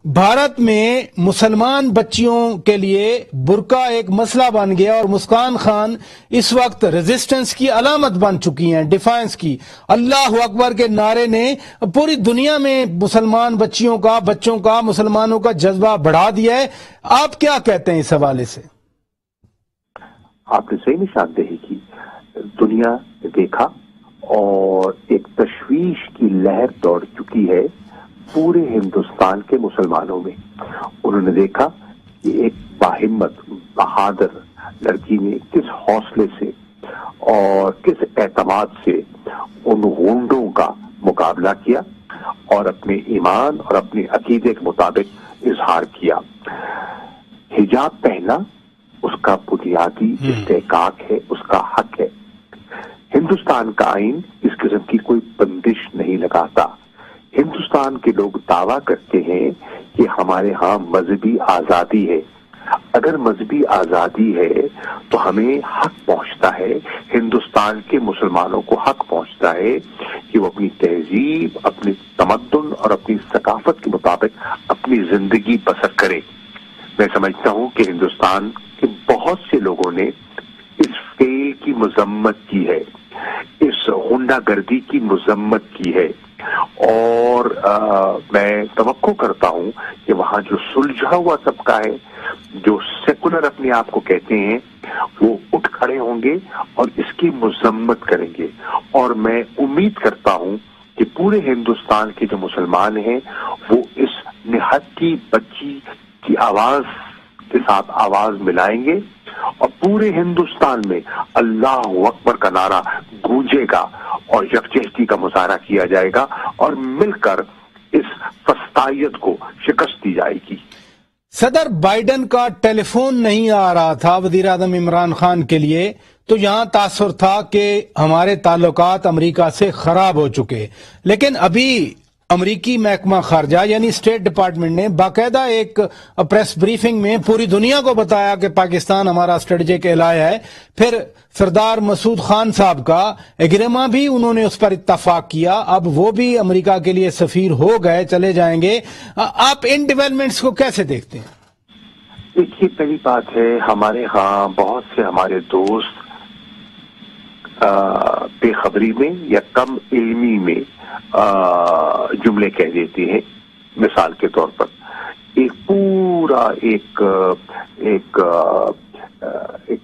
بھارت میں مسلمان بچیوں کے لیے برقع ایک مسئلہ بن گیا اور مسکان خان اس وقت ریزسٹنس کی علامت بن چکی ہیں، ڈیفائنس کی۔ اللہ اکبر کے نعرے نے پوری دنیا میں مسلمان بچوں کا مسلمانوں کا جذبہ بڑھا دیا ہے۔ آپ کیا کہتے ہیں اس حوالے سے؟ آپ نے صحیح نشاندہی کی، دنیا نے دیکھا اور ایک تشویش کی لہر دوڑ چکی ہے پورے ہندوستان کے مسلمانوں میں۔ انہوں نے دیکھا کہ ایک باہمت بہادر لڑکی نے کس حوصلے سے اور کس اعتماد سے ان غنڈوں کا مقابلہ کیا اور اپنے ایمان اور اپنے عقیدے کے مطابق اظہار کیا۔ حجاب پہنا اس کا بنیادی استحقاق ہے، اس کا حق ہے۔ ہندوستان کا آئین اس قسم کی کوئی بندش نہیں لگاتا۔ ہندوستان کے لوگ دعویٰ کرتے ہیں کہ ہمارے ہاں مذہبی آزادی ہے۔ اگر مذہبی آزادی ہے تو ہمیں حق پہنچتا ہے، ہندوستان کے مسلمانوں کو حق پہنچتا ہے کہ وہ اپنی تہذیب، اپنی تمدن اور اپنی ثقافت کے مطابق اپنی زندگی بسر کرے۔ میں سمجھتا ہوں کہ ہندوستان کے بہت سے لوگوں نے اس فعل کی مذمت کی ہے، اس غنڈہ گردی کی مذمت کی ہے، اور میں توقع کرتا ہوں کہ وہاں جو سلجھا ہوا طبقہ ہے، جو سیکولر اپنے آپ کو کہتے ہیں، وہ اٹھ کھڑے ہوں گے اور اس کی مذمت کریں گے۔ اور میں امید کرتا ہوں کہ پورے ہندوستان کے جو مسلمان ہیں وہ اس نہتی بچی کی آواز کے ساتھ آواز ملائیں گے اور پورے ہندوستان میں اللہ اکبر کا نعرہ گونجے گا اور یکجہتی کا مظاہرہ کیا جائے گا اور مل کر اس فسطائیت کو شکست دی جائے گی۔ صدر بائیڈن کا ٹیلی فون نہیں آ رہا تھا وزیر اعظم عمران خان کے لیے، تو یہاں تاثر تھا کہ ہمارے تعلقات امریکہ سے خراب ہو چکے، لیکن ابھی امریکی محکمہ خارجہ یعنی اسٹیٹ ڈپارٹمنٹ نے باقاعدہ ایک پریس بریفنگ میں پوری دنیا کو بتایا کہ پاکستان ہمارا اسٹریٹجک ایلائی ہے۔ پھر سردار مسعود خان صاحب کا اگرما بھی انہوں نے اس پر اتفاق کیا، اب وہ بھی امریکہ کے لیے سفیر ہو گئے، چلے جائیں گے۔ آپ ان ڈیولپمنٹس کو کیسے دیکھتے ہیں؟ دیکھیے، پہلی بات ہے ہمارے ہاں بہت سے ہمارے دوست بے خبری میں یا کم علمی میں جملے کہہ دیتے ہیں۔ مثال کے طور پر ایک پورا ایک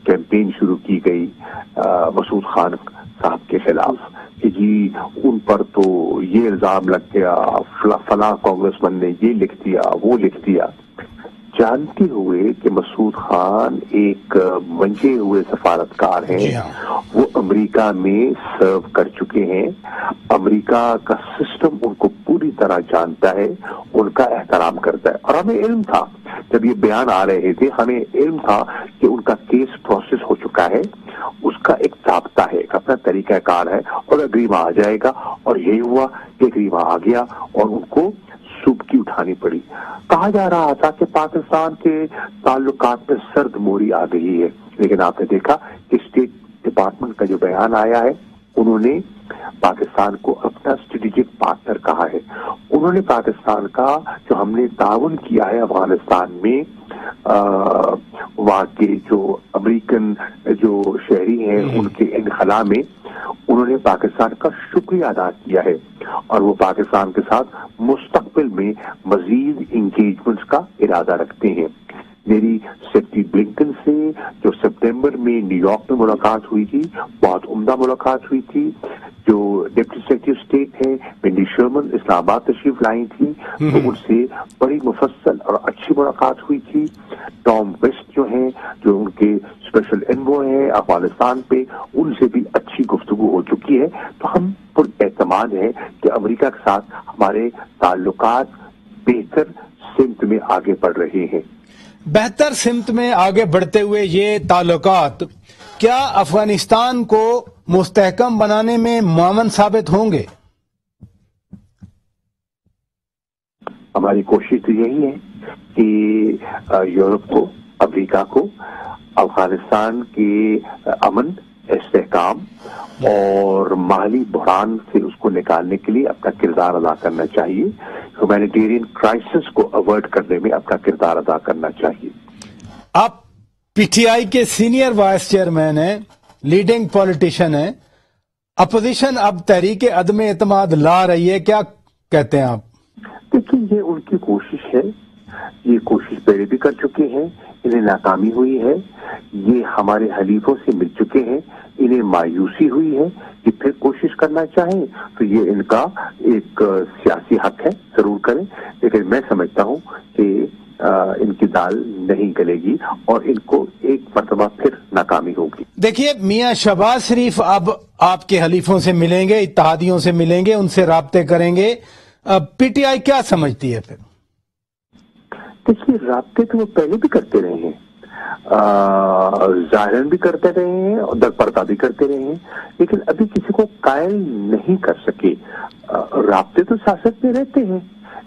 کیمپین شروع کی گئی مسعود خان صاحب کے خلاف کہ جی ان پر تو یہ الزام لگ گیا، فلاں کانگریس مین نے یہ لکھ دیا، وہ لکھ دیا، جانتے ہوئے کہ مسعود خان ایک منجے ہوئے سفارتکار ہیں، وہ امریکہ میں سرو کر چکے ہیں، امریکہ کا سسٹم ان کو پوری طرح جانتا ہے، ان کا احترام کرتا ہے۔ اور ہمیں علم تھا جب یہ بیان آ رہے تھے، ہمیں علم تھا کہ ان کا کیس پروسیس ہو چکا ہے، اس کا ایک ضابطہ ہے، ایک اپنا طریقہ کار ہے اور اگریما آ جائے گا۔ اور یہی ہوا کہ اگریما آ گیا اور ان کو سبکی اٹھانی پڑی۔ کہا جا رہا تھا کہ پاکستان کے تعلقات میں سرد موری آ گئی ہے، لیکن آپ نے دیکھا کہ اسٹیٹ ڈپارٹمنٹ کا جو بیان آیا ہے، انہوں نے پاکستان کو اپنا اسٹریٹجک پارٹنر کہا ہے۔ انہوں نے پاکستان کا جو ہم نے تعاون کیا ہے افغانستان میں، وہاں کے جو امریکن جو شہری ہیں ان کے انخلا میں، انہوں نے پاکستان کا شکریہ ادا کیا ہے اور وہ پاکستان کے ساتھ مستقبل میں مزید انگیجمنٹس کا ارادہ رکھتے ہیں۔ میری سیکرٹری بلنکن سے جو سپٹمبر میں نیو یارک میں ملاقات ہوئی تھی، بہت عمدہ ملاقات ہوئی تھی۔ جو ڈپٹی سیکرٹری اسٹیٹ ہیں ونڈی شرمن اسلام آباد تشریف لائی تھی، تو ان سے بڑی مفصل اور اچھی ملاقات ہوئی تھی۔ ٹام ویسٹ جو ہیں، جو ان کے اسپیشل انوائے ہیں افغانستان پہ، ان سے بھی اچھی گفتگو ہو چکی ہے۔ تو ہم پر اعتماد ہے کہ امریکہ کے ساتھ ہمارے تعلقات بہتر سمت میں آگے بڑھ رہے ہیں۔ بہتر سمت میں آگے بڑھتے ہوئے یہ تعلقات کیا افغانستان کو مستحکم بنانے میں معاون ثابت ہوں گے؟ ہماری کوشش تو یہی ہے کہ یورپ کو، امریکہ کو افغانستان کے امن، استحکام اور مالی بحران سے اس کو نکالنے کے لیے اپنا کردار ادا کرنا چاہیے، ہیومینیٹیرین کرائسس کو اوائڈ کرنے میں اپنا کردار ادا کرنا چاہیے۔ آپ پی ٹی آئی کے سینئر وائس چیئرمین ہیں، لیڈنگ پولیٹیشین ہیں، اپوزیشن اب تحریک عدم اعتماد لا رہی ہے، کیا کہتے ہیں آپ؟ دیکھیں، یہ ان کی کوشش ہے، یہ کوشش پہلے بھی کر چکے ہیں، انہیں ناکامی ہوئی ہے، یہ ہمارے حلیفوں سے مل چکے ہیں، انہیں مایوسی ہوئی ہے، کہ پھر کوشش کرنا چاہیں تو یہ ان کا ایک سیاسی حق ہے، ضرور کریں، لیکن میں سمجھتا ہوں کہ ان کی دال نہیں گلے گی اور ان کو ایک مرتبہ پھر ناکامی ہوگی۔ دیکھیے، میاں شہباز شریف اب آپ کے حلیفوں سے ملیں گے، اتحادیوں سے ملیں گے، ان سے رابطے کریں گے، پی ٹی آئی کیا سمجھتی ہے پھر؟ دیکھیے، رابطے تو وہ پہلے بھی کرتے رہے ہیں، ظاہراً بھی کرتے رہے ہیں اور در پردہ بھی کرتے رہے ہیں، لیکن ابھی کسی کو قائل نہیں کر سکے۔ رابطے تو سیاست میں رہتے ہیں،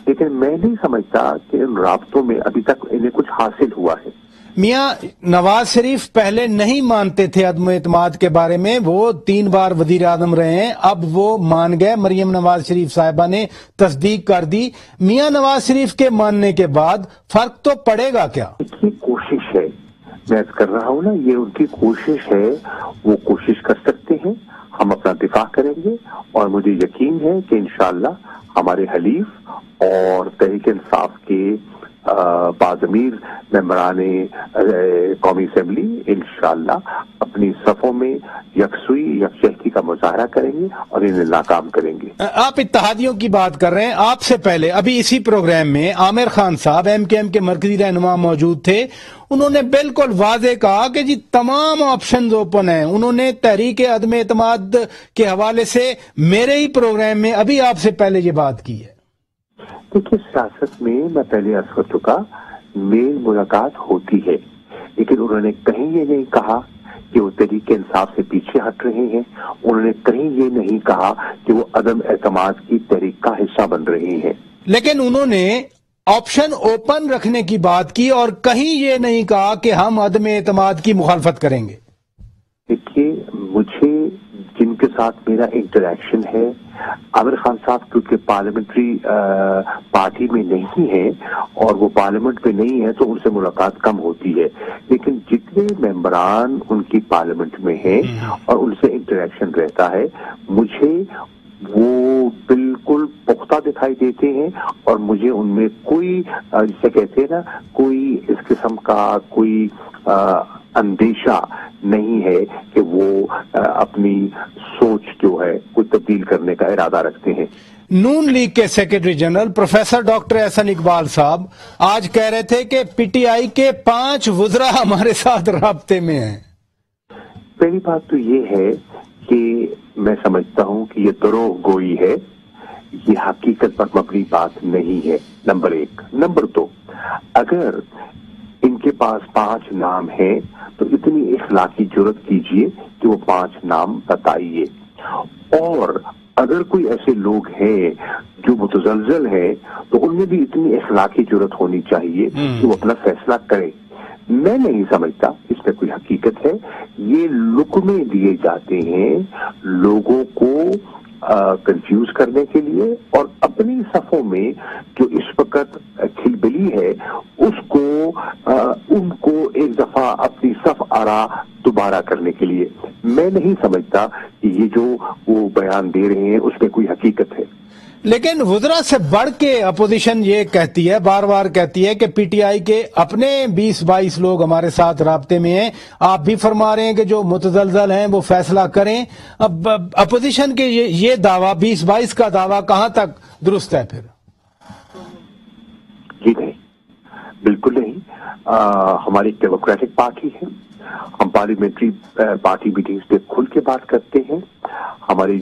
لیکن میں نہیں سمجھتا کہ ان رابطوں میں ابھی تک انہیں کچھ حاصل ہوا ہے۔ میاں نواز شریف پہلے نہیں مانتے تھے عدم اعتماد کے بارے میں، وہ 3 بار وزیر اعظم رہے ہیں، اب وہ مان گئے، مریم نواز شریف صاحبہ نے تصدیق کر دی۔ میاں نواز شریف کے ماننے کے بعد فرق تو پڑے گا کیا؟ کی کوشش ہے، میں کر رہا ہوں نا، یہ ان کی کوشش ہے، وہ کوشش کر سکتے ہیں، ہم اپنا دفاع کریں گے، اور مجھے یقین ہے کہ انشاءاللہ ہمارے حلیف اور تحریک انصاف کے باضمیر ممبران قومی اسمبلی انشاءاللہ اپنی صفوں میں یکسوئی یکجہتی کا مظاہرہ کریں گے اور انہیں ناکام کریں گے۔ آپ اتحادیوں کی بات کر رہے ہیں، آپ سے پہلے ابھی اسی پروگرام میں عامر خان صاحب ایم کیو ایم کے مرکزی رہنما موجود تھے، انہوں نے بالکل واضح کہا کہ جی تمام آپشنز اوپن ہیں۔ انہوں نے تحریک عدم اعتماد کے حوالے سے میرے ہی پروگرام میں ابھی آپ سے پہلے یہ بات کی ہے۔ دیکھیے، سیاست میں پہلے عرض کر چکا، میل ملاقات ہوتی ہے، لیکن انہوں نے کہیں یہ نہیں کہا کہ وہ تحریک انصاف سے پیچھے ہٹ رہے ہیں، انہوں نے کہیں یہ نہیں کہا کہ وہ عدم اعتماد کی تحریک کا حصہ بن رہے ہیں، لیکن انہوں نے آپشن اوپن رکھنے کی بات کی اور کہیں یہ نہیں کہا کہ ہم عدم اعتماد کی مخالفت کریں گے۔ دیکھیے، مجھے جن کے ساتھ میرا انٹریکشن ہے، عامر خان صاحب کیونکہ پارلیمنٹری پارٹی میں نہیں ہے اور وہ پارلیمنٹ میں نہیں ہے تو ان سے ملاقات کم ہوتی ہے، لیکن جتنے ممبران ان کی پارلیمنٹ میں ہیں اور ان سے انٹریکشن رہتا ہے، مجھے وہ بالکل پختہ دکھائی دیتے ہیں، اور مجھے ان میں کوئی جسے کہتے ہیں نا، کوئی اس قسم کا کوئی اندیشہ نہیں ہے کہ وہ اپنی سوچ جو ہے کوئی تبدیل کرنے کا ارادہ رکھتے ہیں۔ نون لیگ کے secretary general professor doctor Ahsan Iqbal صاحب آج کہہ رہے تھے کہ پی ٹی آئی کے 5 وزراء ہمارے ساتھ رابطے میں ہیں۔ پہلی بات تو یہ ہے کہ میں سمجھتا ہوں کہ یہ دروغ گوئی ہے، یہ حقیقت پر مبنی بات نہیں ہے، نمبر 1۔ نمبر 2، اگر ان کے پاس 5 نام ہیں تو اتنی اخلاقی جرات کیجئے کہ وہ 5 نام بتائیے، اور اگر کوئی ایسے لوگ ہیں جو متزلزل ہیں تو ان میں بھی اتنی اخلاقی جرات ہونی چاہیے کہ وہ اپنا فیصلہ کریں۔ میں نہیں سمجھتا اس میں کوئی حقیقت ہے، یہ لقمے دیے جاتے ہیں لوگوں کو کنفیوز کرنے کے لیے، اور اپنی صفوں میں جو اس وقت کھلبلی ہے اس کو ان کو ایک دفعہ اپنی صف آرا دوبارہ کرنے کے لیے۔ میں نہیں سمجھتا کہ یہ جو وہ بیان دے رہے ہیں اس میں کوئی حقیقت ہے۔ لیکن وزراء سے بڑھ کے اپوزیشن یہ کہتی ہے، بار بار کہتی ہے کہ پی ٹی آئی کے اپنے 20-22 لوگ ہمارے ساتھ رابطے میں ہیں۔ آپ بھی فرما رہے ہیں کہ جو متزلزل ہیں وہ فیصلہ کریں۔ اب اپوزیشن کے یہ دعویٰ 20-22 کا دعویٰ کہاں تک درست ہے پھر؟ جی نہیں، بالکل نہیں۔ ہماری ایک ڈیموکریٹک پارٹی ہے، ہم پارلیمنٹری پارٹی میٹنگز پہ کھل کے بات کرتے ہیں، ہمارے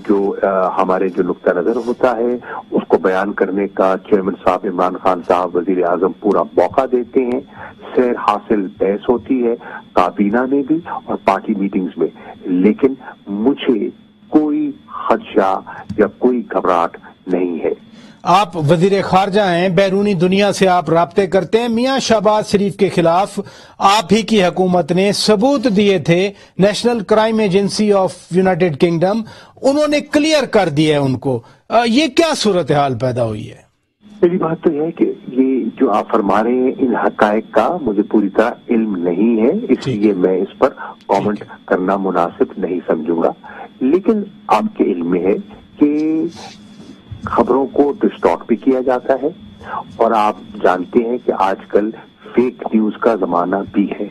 جو نقطہ نظر ہوتا ہے اس کو بیان کرنے کا چیئرمین صاحب عمران خان صاحب وزیر اعظم پورا موقع دیتے ہیں، سیر حاصل بحث ہوتی ہے کابینہ میں بھی اور پارٹی میٹنگز میں، لیکن مجھے کوئی خدشہ یا کوئی گھبراہٹ نہیں ہے۔ آپ وزیر خارجہ ہیں، بیرونی دنیا سے آپ رابطے کرتے ہیں. میاں شہباز شریف کے خلاف آپ ہی کی حکومت نے ثبوت دیے تھے. National crime agency of United kingdom انہوں نے کلیئر کر دیا ہے ان کو. یہ کیا صورتحال پیدا ہوئی ہے؟ پہلی بات تو یہ ہے کہ یہ جو آپ فرما رہے ہیں ان حقائق کا مجھے پوری طرح علم نہیں ہے، اس لیے میں اس پر کامنٹ کرنا مناسب نہیں سمجھوں گا. لیکن آپ کے علم میں ہے کہ خبروں کو ڈسٹارٹ بھی کیا جاتا ہے، اور آپ جانتے ہیں کہ آج کل فیک نیوز کا زمانہ بھی ہے.